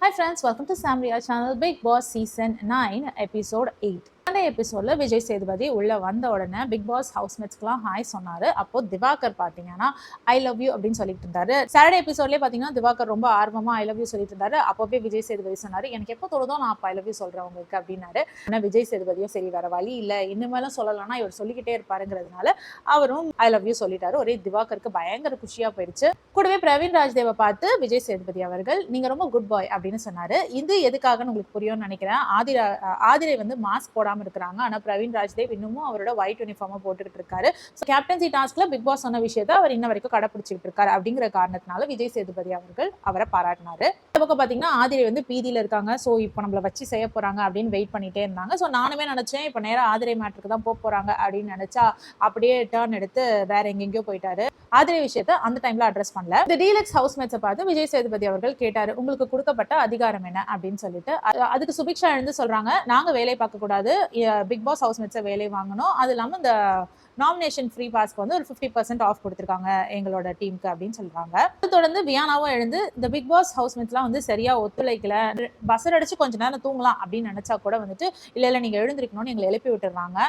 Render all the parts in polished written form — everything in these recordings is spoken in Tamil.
Hi friends, welcome to Samria channel Big Boss Season 9 episode 8. அந்த எபிசோட்ல விஜய் சேதுபதி உள்ள வந்த உடனே பிக் பாஸ் ஹவுஸ்மேட்ஸ்க்குலாம் ஹாய் சொன்னாரு. அப்போ திவாகர் பாத்தீங்கன்னா ஐ லவ் யூ அப்படின்னு சொல்லிட்டு இருந்தாரு. சாட்டர்டே எபிசோட்லயே பாத்தீங்கன்னா திவாகர் ரொம்ப ஆர்வமா ஐ லவ் யூ சொல்லிட்டு இருந்தாரு. அப்பவே விஜய் சேதுபதி சொன்னாரு, எனக்கு எப்போ தோணுதோ நான் அப்ப ஐ லவ் யூ சொல்றேன் உங்களுக்கு அப்படின்னாரு. ஆனா விஜய் சேதுபதியும் சரி வேற வழி இல்ல, இனிமேலும் சொல்லலாம்னா இவர் சொல்லிக்கிட்டே இருப்பாருங்கிறதுனால அவரும் ஐ லவ் யூ சொல்லிட்டாரு. ஒரே திவாகருக்கு பயங்கர குஷியா போயிடுச்சு. கூடவே பிரவீன் ராஜ்தேவை பார்த்து விஜய் சேதுபதி அவர்கள் நீங்க ரொம்ப குட் பாய் அப்படின்னு சொன்னாரு. இது எதுக்காகன்னு உங்களுக்கு புரியும்னு நினைக்கிறேன். ஆதிரை வந்து மாஸ்க் போடாம இருக்கிறாங்க. ஆனா பிரவீன் ராஜ்தேவ் இன்னமும் அவரோட ஒயிட் யூனிஃபார்மா போட்டுக்கிட்டு இருக்காரு. கேப்டன்சி டாஸ்க்ல பிக் பாஸ் சொன்ன விஷயத்தை அவர் இன்ன வரைக்கும் கடைபிடிச்சிட்டு இருக்காரு. அப்படிங்கிற காரணத்தினால விஜய் சேதுபதி அவர்கள் அவரை பாராட்டினாரு. இந்த பக்கம் பாத்தீங்கன்னா ஆதிரை வந்து பீதியில இருக்காங்க. சோ இப்போ நம்மள வச்சு செய்ய போறாங்க அப்படின்னு வெயிட் பண்ணிட்டே இருந்தாங்க. சோ நானுமே நினைச்சேன் இப்ப நேரம் ஆதிரை மேட்டருக்கு தான் போறாங்க அப்படின்னு நினைச்சா அப்படியே டர்ன் எடுத்து வேற எங்கெங்கயோ போயிட்டாரு. ஆதிரை விஷயத்தை அந்த டைம்ல அட்ரஸ் பண்ணல. இந்த டீலக்ஸ் ஹவுஸ்மேட்ஸை பார்த்து விஜய் சேதுபதி அவர்கள் கேட்டாரு, உங்களுக்கு கொடுக்கப்பட்ட அதிகாரம் என்ன அப்படின்னு சொல்லிட்டு. அதுக்கு சுபிக்ஷா எழுந்து சொல்றாங்க, நாங்க வேலை பார்க்க கூடாது, பிக் பாஸ் ஹவுஸ்மேட்ஸை வேலை வாங்கணும், அது இல்லாம இந்த நாமினேஷன் ஃப்ரீ பாஸ்க்கு வந்து ஒரு 50% ஆஃப் கொடுத்துருக்காங்க எங்களோட டீமுக்கு அப்படின்னு சொல்றாங்க. தொடர்ந்து வியானாவும் எழுந்து இந்த பிக் பாஸ் ஹவுஸ்மேட்ஸ்லாம் வந்து சரியா ஒத்துழைக்கல, பஸ்ஸர் அடிச்சு கொஞ்ச நேரம் தூங்கலாம் அப்படின்னு நினைச்சா கூட வந்துட்டு இல்ல நீங்க எழுந்திருக்கணும்னு எங்களை எழுப்பி விட்டுறாங்க,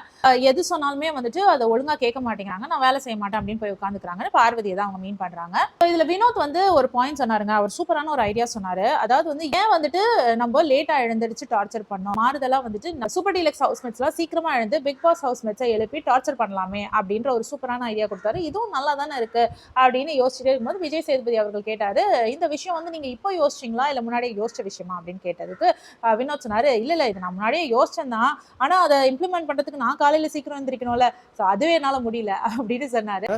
எது சொன்னாலுமே வந்துட்டு அதை ஒழுங்கா கேட்க மாட்டேங்கிறாங்க, நான் வேலை செய்ய மாட்டேன் அப்படின்னு போய் உட்காந்துக்கிறாங்க. பார்வதியை தான் அவங்க மீன் பண்றாங்க. இதுல வினோத் வந்து ஒரு பாயிண்ட் சொன்னாருங்க, அவர் சூப்பரான ஒரு ஐடியா சொன்னாரு. அதாவது வந்து ஏன் வந்துட்டு நம்ம லேட்டா எழுந்திருச்சு டார்ச்சர் பண்ணோம், மாறுதலா வந்துட்டு சூப்பர் டீலக்ஸ் ஹவுஸ்மேட்ஸ் எல்லாம் சீக்கிரமா எழுந்து பிக் பாஸ் ஹவுஸ்மேட்ஸை எழுப்பி டார்ச்சர் பண்ணலாமே அப்படின்ற ஒரு சூப்பரான ஐடியா கொடுத்தாரு. இதுவும் நல்லா தானே இருக்கு அப்படின்னு யோசிச்சுட்டே இருக்கும்போது விஜய் சேதுபதி அவர்கள் கேட்டாரு, இந்த விஷயம் வந்து நீங்க இப்போ யோசிச்சீங்களா இல்ல முன்னாடியே யோசிச்ச விஷயமா அப்படின்னு கேட்டதுக்கு வினோத் சொன்னாரு, இல்ல இது நான் முன்னாடியே யோசிச்சேன் தான், ஆனா அதை இம்ப்ளிமெண்ட் பண்றதுக்கு நான் காலையில சீக்கிரம் எந்திரிக்கணும்ல, அதுவே என்னால முடியல அப்படின்னு சொன்னாரு.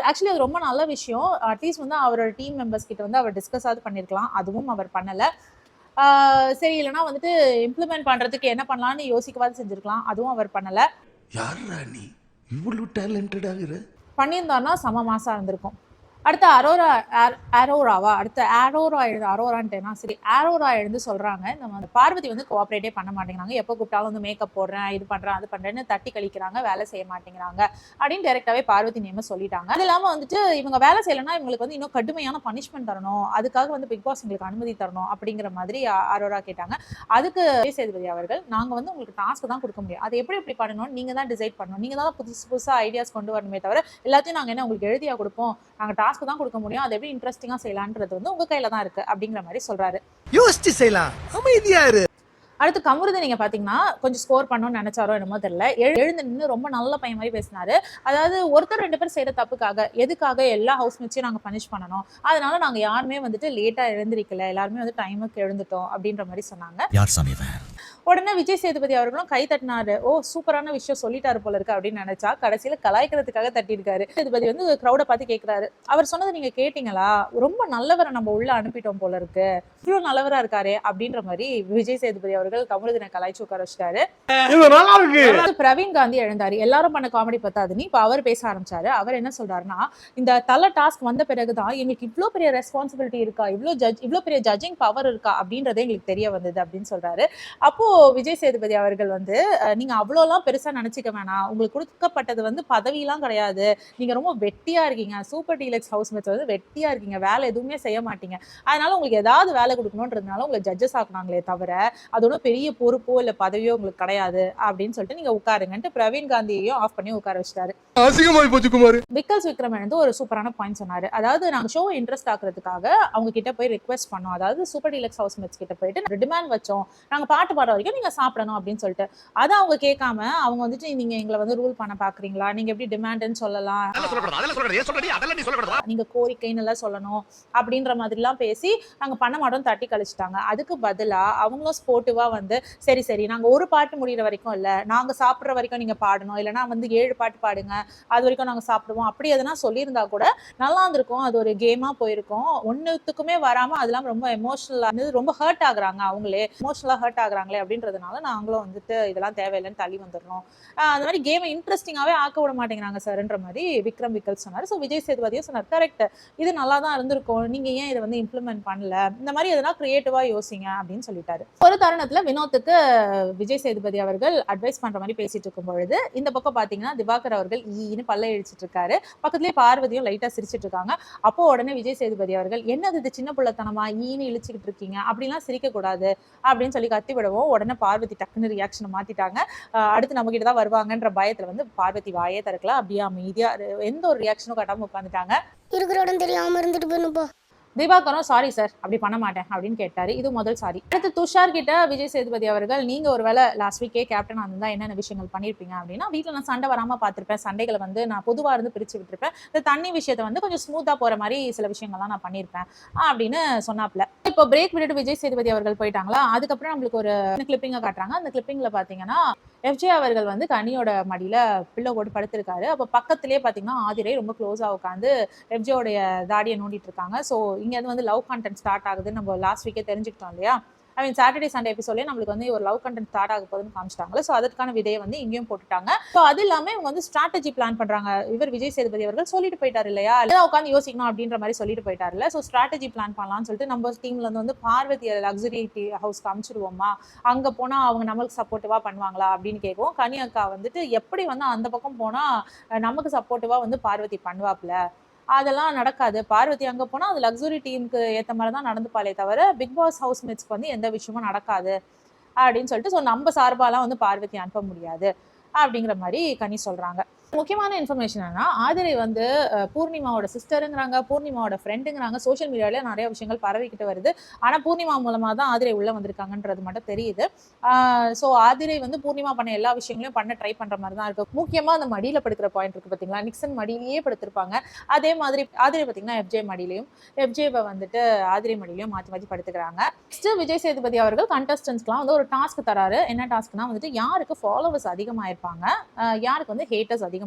ஆக்சுவலி அது ரொம்ப நல்ல விஷயம். அட்லீஸ்ட் வந்து அவரோட டீம் மெம்பர்ஸ் கிட்ட வந்து அவர் டிஸ்கஸ் ஆகுது பண்ணிருக்கலாம், அதுவும் அவர் பண்ணல. சரி இல்லைன்னா வந்துட்டு இம்ப்ளிமெண்ட் பண்றதுக்கு என்ன பண்ணலாம்னு யோசிக்கவாது செஞ்சிருக்கலாம், அதுவும் அவர் பண்ணல. யாரா நீ இவ்வளவு டேலண்டட் ஆகுற? பண்ணியிருந்தாருன்னா செம மாசா இருந்திருக்கும். அடுத்து ஆரோரா எழுந்து சொல்றாங்க, இந்த பார்வதி வந்து கோஆபரேட்டே பண்ண மாட்டேங்கிறாங்க, எப்போ கூப்பிட்டாலும் வந்து மேக்கப் போடுறேன், இது பண்றேன் அது பண்றேன்னு தட்டி கழிக்கிறாங்க, வேலை செய்ய மாட்டேங்கிறாங்க அப்படின்னு டைரக்டாவே பார்வதி நேம சொல்லிட்டாங்க. அது இல்லாம வந்துட்டு இவங்க வேலை செய்யலைன்னா இவங்களுக்கு வந்து இன்னும் கடுமையான பனிஷ்மெண்ட் தரணும், அதுக்காக வந்து பிக் பாஸ் உங்களுக்கு அனுமதி தரணும் அப்படிங்கிற மாதிரி ஆரோரா கேட்டாங்க. அதுக்கு விஜய் சேதுபதி அவர்கள், நாங்க வந்து உங்களுக்கு டாஸ்க் தான் கொடுக்க முடியும், அது எப்படி பண்ணணும் நீங்க தான் டிசைட் பண்ணணும், நீங்க தான் புதுசா ஐடியாஸ் கொண்டு வரணுமே தவிர எல்லாத்தையும் நாங்க என்ன உங்களுக்கு எழுதியா கொடுப்போம், நாங்க டாஸ்க் தான் கொடுக்க முடியும், அது எப்படி இன்ட்ரெஸ்டிங்கா செய்யலாம்ன்றது வந்து உங்க கையில தான் இருக்கு அப்படிங்கிற மாதிரி சொல்றாரு. யோசிச்சு செய்யலாம், அமைதியா இரு. அடுத்து கமருதி நீங்க பாத்தீங்கன்னா கொஞ்சம் ஸ்கோர் பண்ணணும்னு நினைச்சாரோ என்னமோ தெரியல, எழுந்து நின்று ரொம்ப நல்ல பையன் மாதிரி பேசினாரு. அதாவது ஒருத்தர் 2 பேர் செய்யற தப்புக்காக எதுக்காக எல்லா ஹவுஸ்மேட்ஸையும் நாங்க பனிஷ் பண்ணணும், அதனால நாங்க யாருமே வந்துட்டு லேட்டா எழுந்திருக்கல, எல்லாருமே வந்து டைமுக்கு எழுந்துட்டோம் அப்படின்ற மாதிரி சொன்னாங்க. உடனே விஜய் சேதுபதி அவர்களும் கை தட்டினாரு, ஓ சூப்பரான விஷயம் சொல்லிட்டாரு போல இருக்கு அப்படின்னு நினைச்சா கடைசியில கலாய்க்கிறதுக்காக தட்டிருக்காரு. சேதுபதி வந்து கிரௌட பார்த்து கேட்கிறாரு, அவர் சொன்னது நீங்க கேட்டீங்களா, ரொம்ப நல்லவரை நம்ம உள்ள அனுப்பிட்டோம் போல இருக்கு, இவ்வளவு நல்லவரா இருக்காரு அப்படின்ற மாதிரி விஜய் சேதுபதி அவர்கள் கமருதினை கலாய்ச்சி உட்கார வச்சிட்டாரு. பிரவீன் காந்தி எழுந்தாரு, எல்லாரும் பண்ண காமெடி பத்தாதுன்னு இப்ப அவர் பேச ஆரம்பிச்சாரு. அவர் என்ன சொல்றாருன்னா, இந்த தலை டாஸ்க் வந்த பிறகுதான் எங்களுக்கு இவ்வளவு பெரிய ரெஸ்பான்சிபிலிட்டி இருக்கா, இவ்வளவு பெரிய ஜட்ஜிங் பவர் இருக்கா அப்படின்றதே எங்களுக்கு தெரிய வந்தது அப்படின்னு சொல்றாரு. அப்போ விஜய் சேதுபதி அவர்கள் வந்து, நீங்க அவ்வளோலாம் பெருசா நினைச்சுக்க வேணாம், உங்களுக்கு கொடுக்கப்பட்டது வந்து பதவியெல்லாம் கிடையாது, நீங்க ரொம்ப வெட்டியா இருக்கீங்க, சூப்பர் டீலக்ஸ் ஹவுஸ்மேட்ஸ் வந்து வெட்டியா இருக்கீங்க, வேலை எதுவுமே செய்ய மாட்டீங்க, அதனால உங்களுக்கு ஏதாவது வேலை கொடுக்கணும்ன்றதுனால உங்களை ஜட்ஜஸ் ஆக்குனாங்களே தவிர அது ஒன்றும் பெரிய பொறுப்போ இல்ல பதவியோ உங்களுக்கு கிடையாது அப்படின்னு சொல்லிட்டு நீங்க உட்காருங்கன்ட்டு பிரவீன் காந்தியையும் ஆஃப் பண்ணி உட்கார வச்சிட்டாரு. விக்கல்ஸ் விக்ரம் வந்து ஒரு சூப்பரான பாயிண்ட் சொன்னாரு, அதாவது நாங்க ஷோ இன்ட்ரெஸ்ட் ஆக்குறதுக்காக அவங்க கிட்ட போய் ரிக்வெஸ்ட் பண்ணோம், அதாவது சூப்பர் டீலக்ஸ் ஹவுஸ்மேட்ஸ் கிட்ட போயிட்டு டிமாண்ட் வச்சோம், நாங்க பாட்டு பாட வரைக்கும் நீங்க சாப்பிடணும் அப்படின்னு சொல்லிட்டு. அதை அவங்க கேட்காம அவங்க வந்துட்டு நீங்க எங்களை வந்து ரூல் பண்ண பாக்குறீங்களா, நீங்க எப்படி டிமாண்ட்னு சொல்லலாம், நீங்க கோரிக்கைன்னு எல்லாம் சொல்லணும் அப்படின்ற மாதிரி எல்லாம் பேசி நாங்க பண்ண மாட்டோம் தட்டி கழிச்சிட்டாங்க. அதுக்கு பதிலா அவங்களும் ஸ்போர்ட்டிவா வந்து சரி நாங்க ஒரு பாட்டு முடிகிற வரைக்கும் இல்ல, நாங்க சாப்பிடுற வரைக்கும் நீங்க பாடணும், இல்லைன்னா வந்து 7 பாட்டு பாடுங்க அது வரைக்கும் நாங்க சாப்பிடுவோம் அப்படி எதனா சொல்லியிருந்தா கூட நல்லா இருந்திருக்கும், அது ஒரு கேமா போயிருக்கும். ஒன்னுத்துக்குமே வராம அதெல்லாம் ரொம்ப எமோஷனலா ரொம்ப ஹர்ட் ஆகுறாங்க, அவங்களே எமோஷனலா ஹர்ட் ஆகுறாங்களே அப்படின்றதுனால நாங்களும் வந்துட்டு இதெல்லாம் தேவையில்லைன்னு தள்ளி வந்துடுறோம். அந்த மாதிரி கேமை இன்ட்ரெஸ்டிங்காகவே ஆக்க விட மாட்டேங்கிறாங்க சார்ன்ற மாதிரி விக்ரம் விக்கல் சொன்னார். ஸோ விஜய் சேதுபதியும் சொன்னார், கரெக்ட், இது நல்லா தான் இருந்திருக்கும், நீங்கள் ஏன் இதை வந்து இம்ப்ளிமெண்ட் பண்ணல, இந்த மாதிரி எதனா கிரியேட்டிவாக யோசிங்க அப்படின்னு சொல்லிட்டாரு. ஒரு தருணத்தில் வினோத்துக்கு விஜய் சேதுபதி அவர்கள் அட்வைஸ் பண்ணுற மாதிரி பேசிட்டு இருக்கும் பொழுது இந்த பக்கம் பார்த்தீங்கன்னா திவாகர் அவர்கள் ஈன்னு பல்ல இழிச்சிட்டு இருக்காரு. பக்கத்துலேயே பார்வதியும் லைட்டாக சிரிச்சிட்டு இருக்காங்க. அப்போ உடனே விஜய் சேதுபதி அவர்கள், என்னது இது சின்ன பிள்ளைத்தனமா ஈன்னு இழிச்சிக்கிட்டு இருக்கீங்க, அப்படிலாம் சிரிக்கக்கூடாது அப்படின்னு சொல்லி கத்தி விடவும் உடனே பார்வதி டக்குன்னு ரியாக்ஷனை மாத்திட்டாங்க. அடுத்து நம்ம கிட்ட தான் வருவாங்கன்ற பயத்துல வந்து பார்வதி வாயே திறக்கல, அப்படியே அமைதியா எந்த ஒரு ரியாக்ஷனும் காட்டாம உட்காந்துட்டாங்க. இருக்கிற இடம் தெரியாம இருந்துட்டு போயிருப்பா. திவாகரும் சாரி சார் அப்படி பண்ண மாட்டேன் அப்படின்னு கேட்டாரு. இது முதல் சாரி. அடுத்து துஷார் கிட்ட விஜய் சேதுபதி அவர்கள், நீங்க ஒருவேளை லாஸ்ட் வீக்கே கேப்டன் இருந்தா என்னென்ன விஷயங்கள் பண்ணிருப்பீங்க அப்படின்னா, வீட்டுல நான் சண்டை வராம பார்த்திருப்பேன், சண்டைகளை வந்து நான் பொதுவா இருந்து பிரிச்சு விட்டுருப்பேன், இந்த தண்ணி விஷயத்தை வந்து கொஞ்சம் ஸ்மூத்தா போற மாதிரி சில விஷயங்கள்லாம் நான் பண்ணியிருப்பேன் அப்படின்னு சொன்னாப்ல. இப்போ பிரேக் விட்டுட்டு விஜய் சேதுபதி அவர்கள் போயிட்டாங்களா, அதுக்கப்புறம் நம்மளுக்கு ஒரு கிளிப்பிங்க காட்டுறாங்க. அந்த கிளிப்பிங்ல பாத்தீங்கன்னா எஃப்ஜே அவர்கள் வந்து கனியோட மடியில பிள்ளை போட்டு படுத்திருக்காரு. அப்போ பக்கத்திலேயே பாத்தீங்கன்னா ஆதிரை ரொம்ப க்ளோஸா உட்காந்து எஃப்ஜேயோடைய தாடியை நோண்டிட்டு இருக்காங்க. ஸோ இங்க வந்து லவ் கண்டென்ட் ஸ்டார்ட் ஆகுதுன்னு நம்ம லாஸ்ட் வீக்கே தெரிஞ்சுக்கிட்டோம் இல்லையா. ஐ மீன் சாட்டர்டே சண்டே எபிசோட்லேயே நம்மளுக்கு வந்து ஒரு லவ் கண்டென்ட் ஸ்டார்ட் ஆக போகுதுன்னு காமிச்சிட்டாங்களே. ஸோ அதுக்கான விதையை வந்து இங்கேயும் போட்டுட்டாங்க. ஸோ அது இல்லாமல் இவங்க வந்து ஸ்ட்ராட்டஜி பிளான் பண்ணுறாங்க. இவர் விஜய் சேதுபதி அவர்கள் சொல்லிட்டு போயிட்டார் இல்லையா, எல்லாம் உட்காந்து யோசிக்கணும் அப்படின்ற மாதிரி சொல்லிட்டு போயிட்டார்ல. ஸோ ஸ்ட்ராட்டஜி பிளான் பண்ணலாம்னு சொல்லிட்டு நம்ம டீம்ல வந்து பார்வதியை லக்ஸுரி ஹவுஸ்க்கு அனுப்பிச்சிடுவோமா, அங்கே போனால் அவங்க நம்மளுக்கு சப்போர்ட்டிவாக பண்ணுவாங்களா அப்படின்னு கேட்கும். கனி அக்கா வந்துட்டு எப்படி வந்து அந்த பக்கம் போனால் நமக்கு சப்போர்ட்டிவாக வந்து பார்வதி பண்ணுவாப்ல, அதெல்லாம் நடக்காது, பார்வதி அங்கே போனால் அது லக்ஸுரி டீமுக்கு ஏற்ற மாதிரி தான் நடந்துப்பாளே தவிர பிக் பாஸ் ஹவுஸ் மேட்ஸ்க்கு வந்து எந்த விஷயமும் நடக்காது அப்படின்னு சொல்லிட்டு, ஸோ நம்ம சார்பாலாம் வந்து பார்வதி அனுப்ப முடியாது அப்படிங்கிற மாதிரி கனி சொல்றாங்க. முக்கியமான இன்ஃபர்மேஷன் என்னன்னா, ஆதிரை வந்து பூர்ணிமாவோட சிஸ்டருங்கிறாங்க, பூர்ணிமாவோட ஃப்ரெண்டுங்கிறாங்க. சோஷியல் மீடியால நிறைய விஷயங்கள் பரவிக்கிட்டு வருது. ஆனா பூர்ணிமா மூலமா தான் ஆதிரை உள்ள வந்திருக்காங்கன்றது மட்டும் தெரியுது. ஸோ ஆதிரை வந்து பூர்ணிமா பண்ண எல்லா விஷயங்களையும் பண்ண ட்ரை பண்ற மாதிரி தான் இருக்கு. முக்கியமா அந்த மடியில படுக்கிற பாயிண்ட் இருக்கு பாத்தீங்களா, நிக்சன் மடியிலேயே படுத்திருப்பாங்க. அதே மாதிரி ஆதிரை பாத்தீங்கன்னா எஃப்ஜே மடியிலையும், எஃப்ஜேவை வந்துட்டு ஆதிரை மடியிலையும் மாற்றி மாற்றி படுத்துக்கிறாங்க. நெக்ஸ்ட் விஜய் சேதுபதி அவர்கள் கண்டஸ்டன்ஸ்க்குலாம் வந்து ஒரு டாஸ்க் தராரு. என்ன டாஸ்க்னா வந்துட்டு யாருக்கு ஃபாலோவர்ஸ் அதிகமாயிருப்பாங்க, யாருக்கு வந்து ஹேட்டர்ஸ் அதிகமாயிருப்பாங்க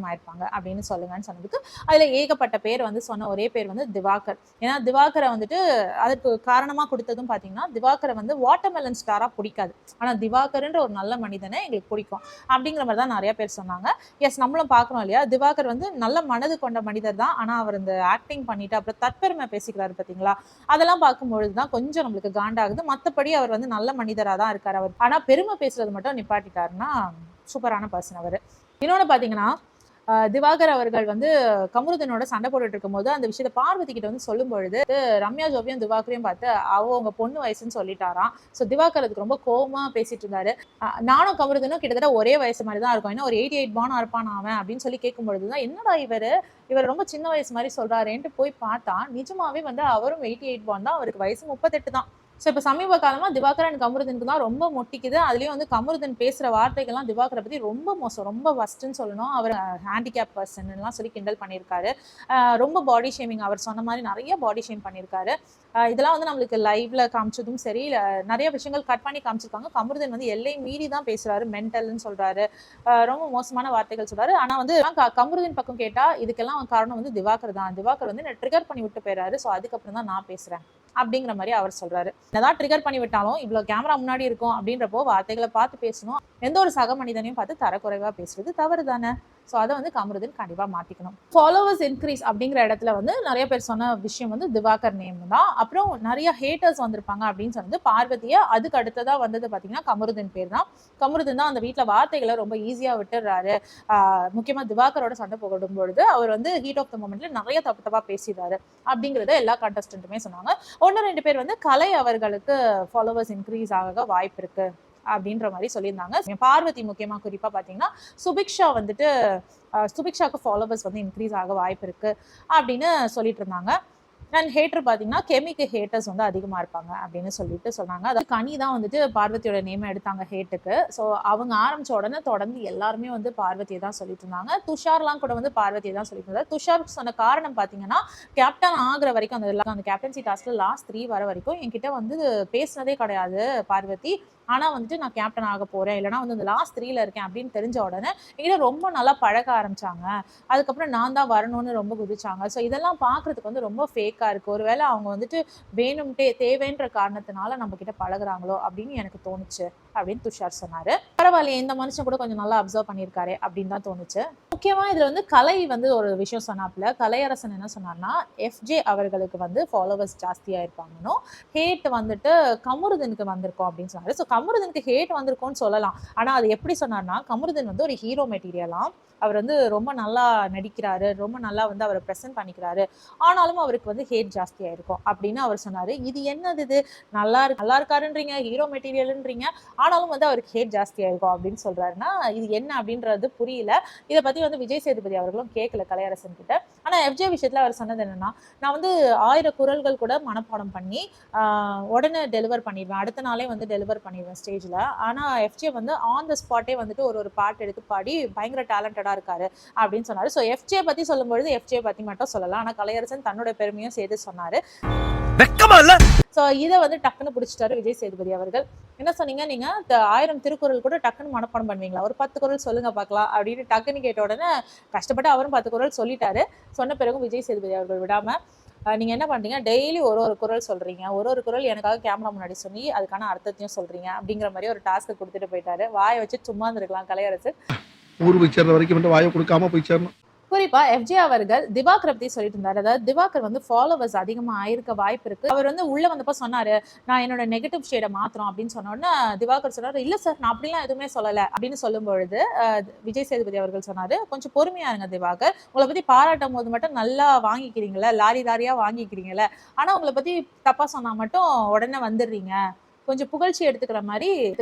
அப்படின்னு சொல்லுங்கன்னு சொன்னதுக்கு அதுல ஏகப்பட்ட பேர் வந்து சொன்ன ஒரே பேர் வந்து திவாகர். ஏன்னா திவாகரை வந்துட்டு அதுக்கு காரணமா கொடுத்ததும் பாத்தீங்கன்னா, திவாகரை வந்து வாட்டர்மெலன் ஸ்டாரா பிடிக்காது, ஆனா திவாகர்ன்ற ஒரு நல்ல மனிதனை எங்களுக்கு பிடிக்கும் அப்படிங்கிற மாதிரி தான் நிறைய பேர் சொன்னாங்க. எஸ், நம்மளும் பார்க்கணும் இல்லையா, திவாகர் வந்து நல்ல மனது கொண்ட மனிதர் தான். ஆனா அவர் இந்த ஆக்டிங் பண்ணிட்டு அப்புறம் தற்பெருமை பேசிக்கிறாரு பாத்தீங்களா, அதெல்லாம் பார்க்கும்பொழுதுதான் கொஞ்சம் நம்மளுக்கு காண்டாகுது. மற்றபடி அவர் வந்து நல்ல மனிதரா தான் இருக்காரு அவர். ஆனா பெருமை பேசுறது மட்டும் நிப்பாட்டிட்டாருன்னா சூப்பரான பர்சன் அவர். இன்னொன்னு பாத்தீங்கன்னா, திவாகர் அவர்கள் வந்து கமருதனோட சண்டை போட்டுட்டு இருக்கும் போது அந்த விஷயத்த பார்வதி கிட்ட வந்து சொல்லும் பொழுது ரம்யா ஜோவியும் திவாகரையும் பார்த்து அவங்க பொண்ணு வயசுன்னு சொல்லிட்டாராம். ஸோ திவாகர் அதுக்கு ரொம்ப கோபமா பேசிட்டு இருந்தாரு. நானும் கமருதனும் கிட்டத்தட்ட ஒரே வயசு மாதிரி தான் இருக்கும், ஏன்னா ஒரு 88 பானா இருப்பான் அவன் அப்படின்னு சொல்லி கேட்கும் பொழுதுதான், என்னடா இவர் ரொம்ப சின்ன வயசு மாதிரி சொல்றாருன்ட்டு போய் பார்த்தா நிஜமாவே வந்து அவரும் 88 பான் தான், அவருக்கு வயசு 38 தான். ஸோ இப்போ சமீப காலமா திவாகர் அண்ட் கமருதனுக்கு தான் ரொம்ப மொட்டிக்குது. அதுலயும் வந்து கமருதன் பேசுற வார்த்தைகள்லாம் திவாகரை பத்தி ரொம்ப மோசம், ரொம்ப வஸ்ட்ன்னு சொல்லணும். அவர் ஹேண்டிகேப் பர்சன் எல்லாம் சொல்லி கிண்டல் பண்ணியிருக்காரு. ரொம்ப பாடி ஷேமிங், அவர் சொன்ன மாதிரி நிறைய பாடி ஷேம் பண்ணியிருக்காரு. இதெல்லாம் வந்து நம்மளுக்கு லைவ்ல காமிச்சதும் சரி, நிறைய விஷயங்கள் கட் பண்ணி காமிச்சிருக்காங்க. கமருதன் வந்து எல்லை மீறி தான் பேசுறாரு, மென்டல்னு சொல்றாரு, ரொம்ப மோசமான வார்த்தைகள் சொல்றாரு. ஆனா வந்து கமருதன் பக்கம் கேட்டா இதுக்கெல்லாம் காரணம் வந்து திவாகர் தான், திவாகர் வந்து என்ன ட்ரிகர் பண்ணி விட்டு போயிறாரு, ஸோ அதுக்கப்புறம் தான் நான் பேசுறேன் அப்படிங்கிற மாதிரி அவர் சொல்றாரு. என்னதான் ட்ரிகர் பண்ணி விட்டாலும் இவ்வளவு கேமரா முன்னாடி இருக்கும் அப்படின்றப்போ வார்த்தைகளை பார்த்து பேசணும். எந்த ஒரு சக மனிதனையும் பார்த்து தரக்குறைவா பேசுறது தவறு தானே. ஸோ அதை வந்து கமருதன் கண்டிப்பா மாத்திக்கணும். ஃபாலோவர்ஸ் இன்க்ரீஸ் அப்படிங்கிற இடத்துல வந்து நிறைய பேர் சொன்ன விஷயம் வந்து திவாகர் நேம் தான். அப்புறம் நிறைய ஹேட்டர்ஸ் வந்திருப்பாங்க அப்படின்னு சொன்னது பார்வதியை. அதுக்கு அடுத்ததா வந்தது பாத்தீங்கன்னா கமருதன் பேர் தான். கமருதன் தான் அந்த வீட்டுல வார்த்தைகளை ரொம்ப ஈஸியா விட்டுறாரு. முக்கியமா திவாகரோட சண்டை போடும் பொழுது அவர் வந்து ஹீட் ஆஃப் த மொமெண்ட்ல நிறைய தப்பு தப்பா பேசிடுறாரு அப்படிங்கறத எல்லா கண்டஸ்டன்ட்டுமே சொன்னாங்க. 1-2 பேர் வந்து கலை அவர்களுக்கு ஃபாலோவர்ஸ் இன்க்ரீஸ் ஆக வாய்ப்பு இருக்கு அப்படின்ற மாதிரி சொல்லியிருந்தாங்க. பார்வதி முக்கியமா குறிப்பா பாத்தீங்கன்னா சுபிக்ஷா வந்துட்டு சுபிக்ஷாக்கு ஃபாலோவர்ஸ் வந்து இன்க்ரீஸ் ஆக வாய்ப்பு இருக்கு அப்படின்னு சொல்லிட்டு இருந்தாங்க. அண்ட் ஹேட்டர் பார்த்தீங்கன்னா கெமிக்கு ஹேட்டர்ஸ் வந்து அதிகமாக இருப்பாங்க அப்படின்னு சொல்லிட்டு சொன்னாங்க. அதாவது கனி தான் வந்துட்டு பார்வதியோட நேமை எடுத்தாங்க ஹேட்டுக்கு. ஸோ அவங்க ஆரம்பிச்ச உடனே தொடர்ந்து எல்லாருமே வந்து பார்வதியை தான் சொல்லிட்டு இருந்தாங்க. துஷார்லாம் கூட வந்து பார்வதியை தான் சொல்லிட்டு இருந்தாங்க. துஷாருக்கு சொன்ன காரணம் பார்த்தீங்கன்னா, கேப்டன் ஆகிற வரைக்கும் அந்த கேப்டன்சி டாஸ்க்ல லாஸ்ட் 3 வர வரைக்கும் என்கிட்ட வந்து பேசினதே கிடையாது பார்வதி, ஆனா வந்துட்டு நான் கேப்டன் ஆக போறேன், இல்லைன்னா வந்து இந்த லாஸ்ட் 3ல இருக்கேன் அப்படின்னு தெரிஞ்ச உடனே என்கிட்ட ரொம்ப நல்லா பழக ஆரம்பிச்சாங்க. அதுக்கப்புறம் நான் தான் வரணும்னு ரொம்ப குதிச்சாங்க. ஸோ இதெல்லாம் பார்க்கறதுக்கு வந்து ரொம்ப ஃபேக்கா இருக்கு. ஒருவேளை அவங்க வந்துட்டு வேணும்ட்டே தேவைன்ற காரணத்தினால நம்ம கிட்ட பழகுறாங்களோ அப்படின்னு எனக்கு தோணுச்சு அப்படின்னு துஷார் சொன்னாரு. பரவாயில்லையே, இந்த மனுஷன் கூட கொஞ்சம் நல்லா அப்சர்வ் பண்ணியிருக்காரு அப்படின்னு தான் தோணுச்சு. முக்கியமா இதுல வந்து கலை வந்து ஒரு விஷயம் சொன்னாப்ல. கலையரசன் என்ன சொன்னார்னா, எஃப்ஜே அவர்களுக்கு வந்து ஃபாலோவர்ஸ் ஜாஸ்தியா இருப்பாங்கன்னு, ஹேட் வந்துட்டு கமருதனுக்கு வந்திருக்கும் அப்படின்னு சொன்னாரு. ஸோ கமருதனுக்கு ஹேட் வந்திருக்கும்னு சொல்லலாம். ஆனா அது எப்படி சொன்னார்னா, கமருதன் வந்து ஒரு ஹீரோ மெட்டீரியலாம். அவர் வந்து ரொம்ப நல்லா நடிக்கிறாரு, ரொம்ப நல்லா வந்து அவரை ப்ரெசென்ட் பண்ணிக்கிறாரு, ஆனாலும் அவருக்கு வந்து ஹேட் ஜாஸ்தியா இருக்கும் அப்படின்னு அவர் சொன்னாரு. இது என்னது இது, நல்லா இருக்காருன்றீங்க, ஹீரோ மெட்டீரியல்ன்றீங்க, ஆனாலும் வந்து அவருக்கு ஹேட் ஜாஸ்தியா இருக்கும் அப்படின்னு சொல்றாருன்னா இது என்ன அப்படின்றது புரியல. இதை பத்தி வந்து விஜய் சேதுபதி அவர்களும் கேட்கல கலையரசன் கிட்ட. ஆனா எஃப்ஜே விஷயத்துல அவர் சொன்னது என்னன்னா, நான் வந்து 1000 குரல்கள் கூட மனப்பாடம் பண்ணி உடனே டெலிவர் பண்ணிடுவேன், அடுத்த நாளே வந்து டெலிவர் பண்ணிடுவேன் ஸ்டேஜ்ல. ஆனா எஃப்ஜே வந்து ஆன் த ஸ்பாட்டே வந்துட்டு ஒரு பாட்டு எடுத்து பாடி பயங்கர டேலண்டடா இருக்காரு அப்படின்னு சொன்னாரு. ஸோ எஃப்ஜே பத்தி சொல்லும்பொழுது எஃப்ஜே பத்தி மட்டும் சொல்லலாம், ஆனா கலையரசன் தன்னோட பெருமையும் சேர்த்து சொன்னாரு. வெக்கமா இல்ல? ஸோ இதை வந்து டக்குன்னு பிடிச்சிட்டாரு விஜய் சேதுபதி அவர்கள். என்ன சொன்னீங்க, நீங்க 1000 திருக்குறள் கூட டக்குன்னு மனப்பாடம் பண்ணுவீங்களா, ஒரு 10 குறள் சொல்லுங்க பார்க்கலாம் அப்படின்னு டக்குன்னு கேட்ட உடனே கஷ்டப்பட்டு அவரும் 10 குறள் சொல்லிட்டாரு. சொன்ன பிறகும் விஜய் சேதுபதி அவர்கள் விடாம, நீங்க என்ன பண்றீங்க, டெய்லி ஒரு குறள் சொல்றீங்க, ஒரு குறள் எனக்காக கேமரா முன்னாடி சொல்லி அதுக்கான அர்த்தத்தையும் சொல்றீங்க அப்படிங்கிற மாதிரி ஒரு டாஸ்க் கொடுத்துட்டு போயிட்டாரு. வாயை வச்சு சும்மா இருந்திருக்கலாம் கலையரசு. ஊர் போய் சேர்ற வரைக்கும் மட்டும் வாயை கொடுக்காம போய் சேரணும். குறிப்பா எஃப்ஜே அவர்கள் திவாகர் பத்தி சொல்லிட்டு இருந்தாரு. அதாவது திவாகர் வந்து ஃபாலோவர்ஸ் அதிகமா ஆயிருக்க வாய்ப்பு இருக்கு. அவர் வந்து உள்ள வந்தப்ப சொன்னாரு, நான் என்னோட நெகட்டிவ் ஷேடை மாத்துறோம் அப்படின்னு சொன்ன உடனே திவாகர் சொன்னாரு, இல்ல சார் நான் அப்படிலாம் எதுவுமே சொல்லல அப்படின்னு சொல்லும் பொழுது விஜய் சேதுபதி அவர்கள் சொன்னாரு, கொஞ்சம் பொறுமையா இருங்க திவாகர், உங்களை பத்தி பாராட்டும் போது மட்டும் நல்லா வாங்கிக்கிறீங்களா, லாரியா வாங்கிக்கிறீங்களா, ஆனா உங்களை பத்தி தப்பா சொன்னா மட்டும் உடனே வந்துடுறீங்க, கொஞ்சம் புகழ்ச்சி எடுத்துக்கிற மாதிரி